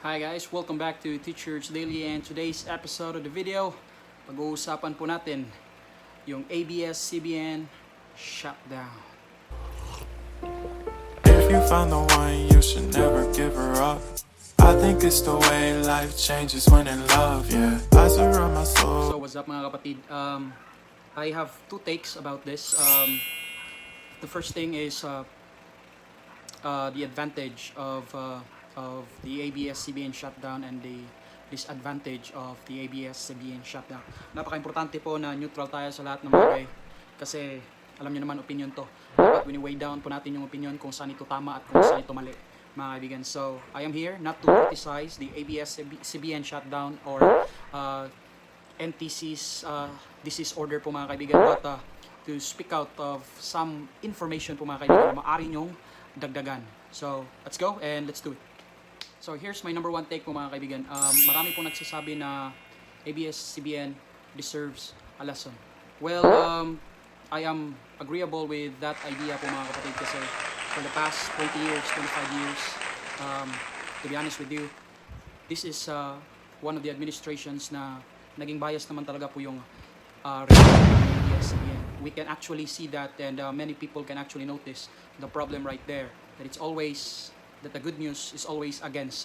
Hi guys, welcome back to Teachers Daily, and today's episode of the video, pag-uusapan po natin yung ABS-CBN Shutdown. If you found the one, you should never give her up. I think it's the way life changes when in love, yeah. I surround my soul. So what's up mga kapatid? I have two takes about this. The first thing is the advantage of the ABS-CBN shutdown and the disadvantage of the ABS-CBN shutdown. Napaka-importante po na neutral tayo sa lahat ng bagay kasi alam niyo naman opinion to. Dapat wini-weigh down po natin yung opinion kung saan ito tama at kung saan ito mali, mga kaibigan. So I am here not to criticize the ABS-CBN shutdown or NTC's disease order po mga kaibigan, but to speak out of some information po mga kaibigan na maaari nyong dagdagan. So let's go and let's do it. So here's my number one take po mga kaibigan. Marami po nagsasabi na ABS-CBN deserves a lesson. Well, I am agreeable with that idea po mga kapatid kasi for the past 20 years, 25 years, to be honest with you, this is one of the administrations na naging bias naman talaga po yung ABS-CBN. We can actually see that, and many people can actually notice the problem right there, that it's always that the good news is always against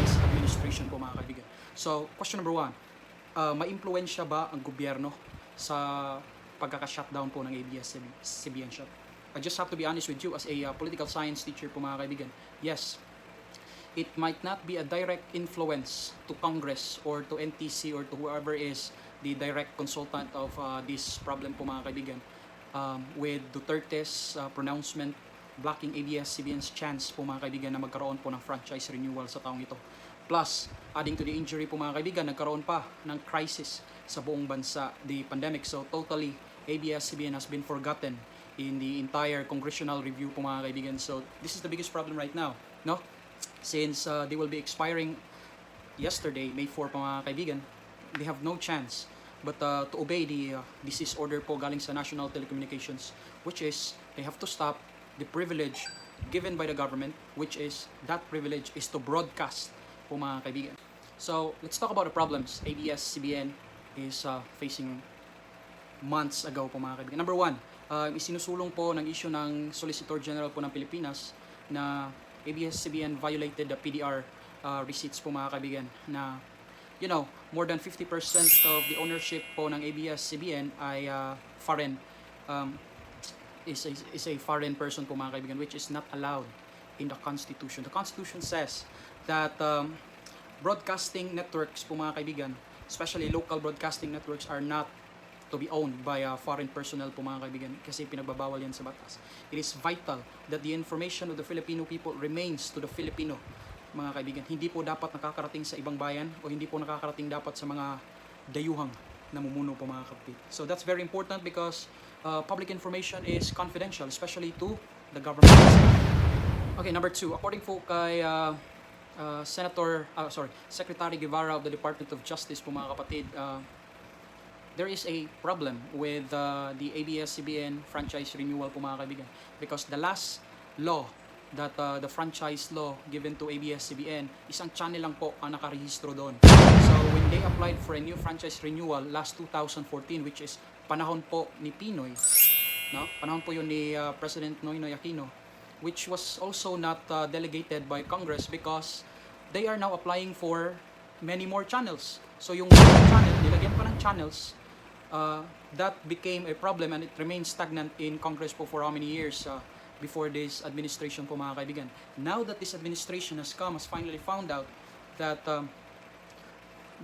this administration po mga kaibigan. So, question number one, ma-impluwensya ba ang gobyerno sa pagkaka-shutdown po ng ABS-CBN shutdown? I just have to be honest with you as a political science teacher po mga kaibigan. Yes, it might not be a direct influence to Congress or to NTC or to whoever is the direct consultant of this problem po mga kaibigan, with Duterte's pronouncement blocking ABS-CBN's chance po mga kaibigan na magkaroon po ng franchise renewal sa taong ito. Plus, adding to the injury po mga kaibigan, nagkaroon pa ng crisis sa buong bansa, the pandemic. So totally, ABS-CBN has been forgotten in the entire congressional review po mga kaibigan. So this is the biggest problem right now, no? Since they will be expiring yesterday, May 4 po mga kaibigan, they have no chance but to obey the disease order po galing sa National Telecommunications, which is they have to stop the privilege given by the government, which is that privilege is to broadcast po mga kaibigan. So let's talk about the problems ABS-CBN is facing months ago po mga kaibigan. Number one, isinusulong po ng issue ng Solicitor General po ng Pilipinas na ABS-CBN violated the PDR receipts po mga kaibigan, na more than 50% of the ownership po ng ABS-CBN ay foreign, is a foreign person po mga kaibigan, which is not allowed in the Constitution. The Constitution says that broadcasting networks po mga kaibigan, especially local broadcasting networks, are not to be owned by foreign personnel po mga kaibigan kasi pinagbabawal yan sa batas. It is vital that the information of the Filipino people remains to the Filipino mga kaibigan. Hindi po dapat nakakarating sa ibang bayan o hindi po nakakarating dapat sa mga dayuhang namumuno po mga kapatid. So that's very important because public information is confidential, especially to the government. Okay, number two, according po kay Secretary Guevara of the Department of Justice po mga kapatid, there is a problem with the ABS-CBN franchise renewal po mga kaibigan, because the last law that the franchise law given to ABS-CBN, isang channel lang po ang nakarehistro doon. So when they applied for a new franchise renewal last 2014, which is panahon po ni Pinoy, no? Panahon po yun ni President Noynoy Aquino, which was also not delegated by Congress because they are now applying for many more channels. So yung channel, nilagyan pa ng channels, that became a problem and it remained stagnant in Congress po for how many years before this administration po mga kaibigan. Now that this administration has finally found out that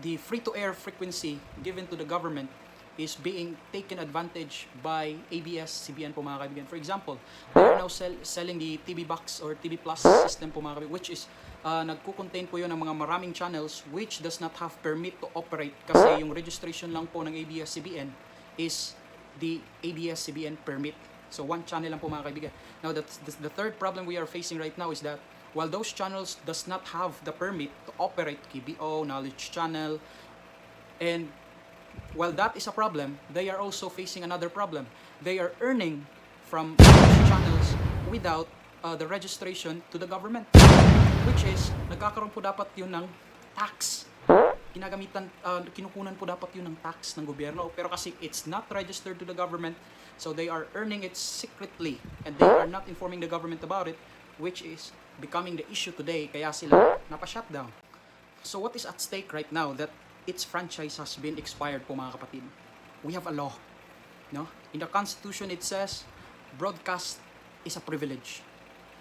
the free-to-air frequency given to the government is being taken advantage by ABS-CBN po mga kaibigan. For example, they are now selling the TV Box or TV Plus system po mga kaibigan, which is nagko-contain po yun ng mga maraming channels which does not have permit to operate kasi yung registration lang po ng ABS-CBN is the ABS-CBN permit. So one channel lang po mga kaibigan. Now the third problem we are facing right now is that while those channels does not have the permit to operate, KBO, Knowledge Channel, and while that is a problem, they are also facing another problem. They are earning from those channels without the registration to the government, which is nagkakaroon po dapat yun ng tax. Kinukunan po dapat yun ng tax ng gobyerno. Pero kasi it's not registered to the government, so they are earning it secretly and they are not informing the government about it, which is becoming the issue today, kaya sila napa-shutdown. So what is at stake right now that its franchise has been expired po, mga kapatid? We have a law. No? In the Constitution it says broadcast is a privilege.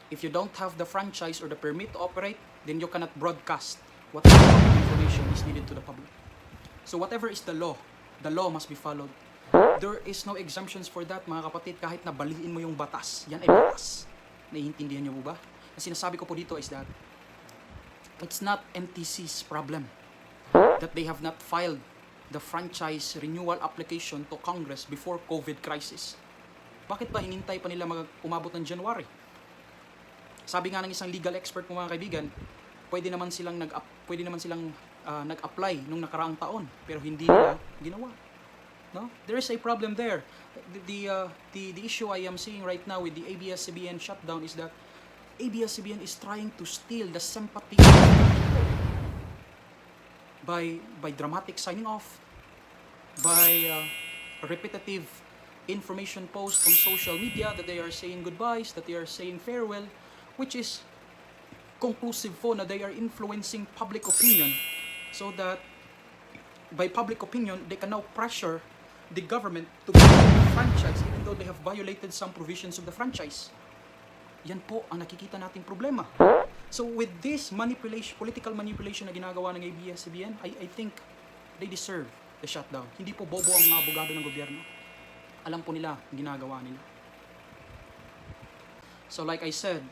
If you don't have the franchise or the permit to operate, then you cannot broadcast whatever information is needed to the public. So whatever is the law must be followed. There is no exemptions for that, mga kapatid, kahit na baliin mo yung batas. Yan ay batas. Naiintindihan niyo po ba? Ang sinasabi ko po dito is that it's not NTC's problem that they have not filed the franchise renewal application to Congress before COVID crisis. Bakit ba hinintay pa nila umabot ng January? Sabi nga ng isang legal expert po, mga kaibigan, pwede naman silang nag-apply nung nakaraang taon pero hindi nila ginawa. No? There is a problem there. The issue I am seeing right now with the ABS-CBN shutdown is that ABS-CBN is trying to steal the sympathy by dramatic signing off, by repetitive information posts on social media that they are saying goodbyes, that they are saying farewell, which is conclusive po na they are influencing public opinion, so that by public opinion they can now pressure the government to give the franchise even though they have violated some provisions of the franchise. Yan po ang nakikita nating problema. So with this political manipulation na ginagawa ng ABS-CBN, I think they deserve the shutdown. Hindi po bobo ang mga abogado ng gobyerno. Alam po nila ang ginagawa nila. So like I said,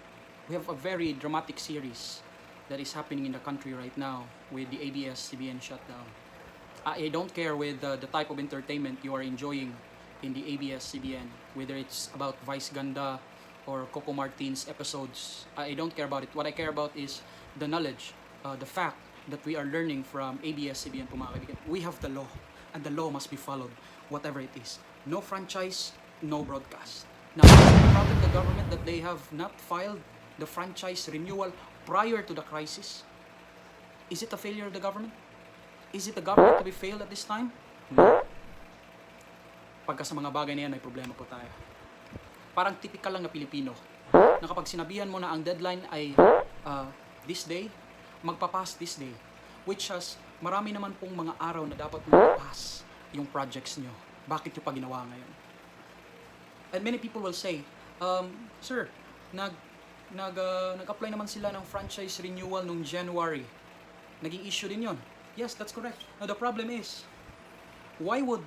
we have a very dramatic series that is happening in the country right now with the ABS-CBN shutdown. I don't care with the type of entertainment you are enjoying in the ABS-CBN, whether it's about Vice Ganda or Coco Martin's episodes. I don't care about it. What I care about is the knowledge, the fact that we are learning from ABS-CBN po, mga kaibigan. We have the law, and the law must be followed, whatever it is. No franchise, no broadcast. Now, the problem the government that they have not filed the franchise renewal prior to the crisis. Is it a failure of the government? Is it the government to be failed at this time? No. Pagka sa mga bagay na yan, may problema po tayo. Parang typical lang na Pilipino, na kapag sinabihan mo na ang deadline ay this day, magpapass this day, which has marami naman pong mga araw na dapat magpapass yung projects nyo. Bakit nyo pa ginawa ngayon? And many people will say, sir, nag-apply naman sila ng franchise renewal nung January. Naging issue din yon. Yes, that's correct. Now the problem is, why would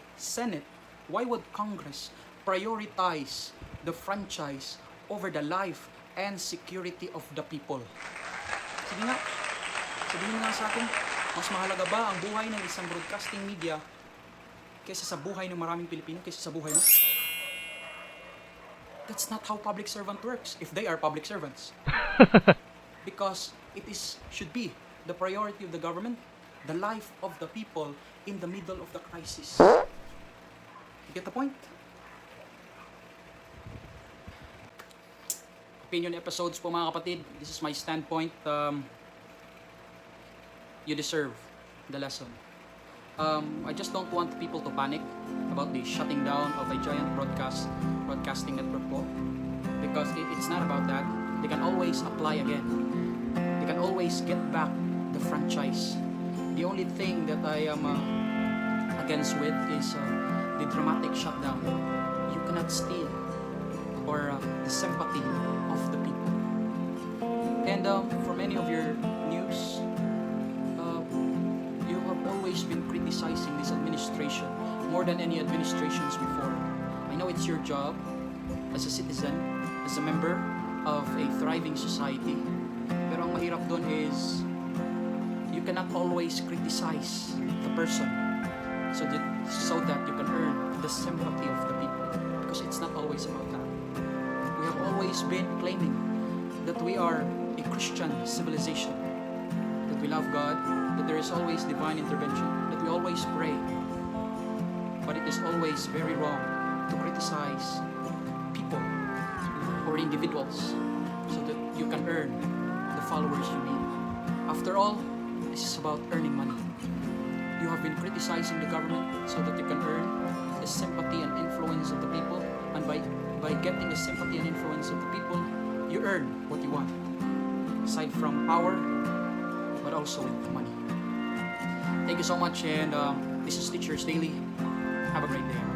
Congress prioritize the franchise over the life and security of the people? Sige nga, sabihin nga sa akin, mas mahalaga ba ang buhay ng isang broadcasting media kaysa sa buhay ng maraming Pilipino, kaysa sa buhay mo? That's not how public servant works, if they are public servants. Because should be the priority of the government, the life of the people in the middle of the crisis. You get the point? Opinion episodes po, mga kapatid. This is my standpoint. You deserve the lesson. I just don't want people to panic about the shutting down of a giant broadcasting network po, because it's not about that. They can always apply again. They can always get back the franchise. The only thing that I am against with is the dramatic shutdown. You cannot steal or the sympathy of the people. And for many of your news, you have always been criticizing this administration more than any administrations before. I know it's your job as a citizen, as a member of a thriving society. Pero ang mahirap doon is you cannot always criticize the person so that you can earn the sympathy of the people, because it's not always about that. We have always been claiming that we are a Christian civilization, that we love God, that there is always divine intervention, that we always pray. But it is always very wrong to criticize people or individuals so that you can earn the followers you need. After all, this is about earning money. You have been criticizing the government so that you can earn the sympathy and influence of the people, and by getting the sympathy and influence of the people, you earn what you want. Aside from power, but also with money. Thank you so much, and this is Teachers Daily. Have a great day.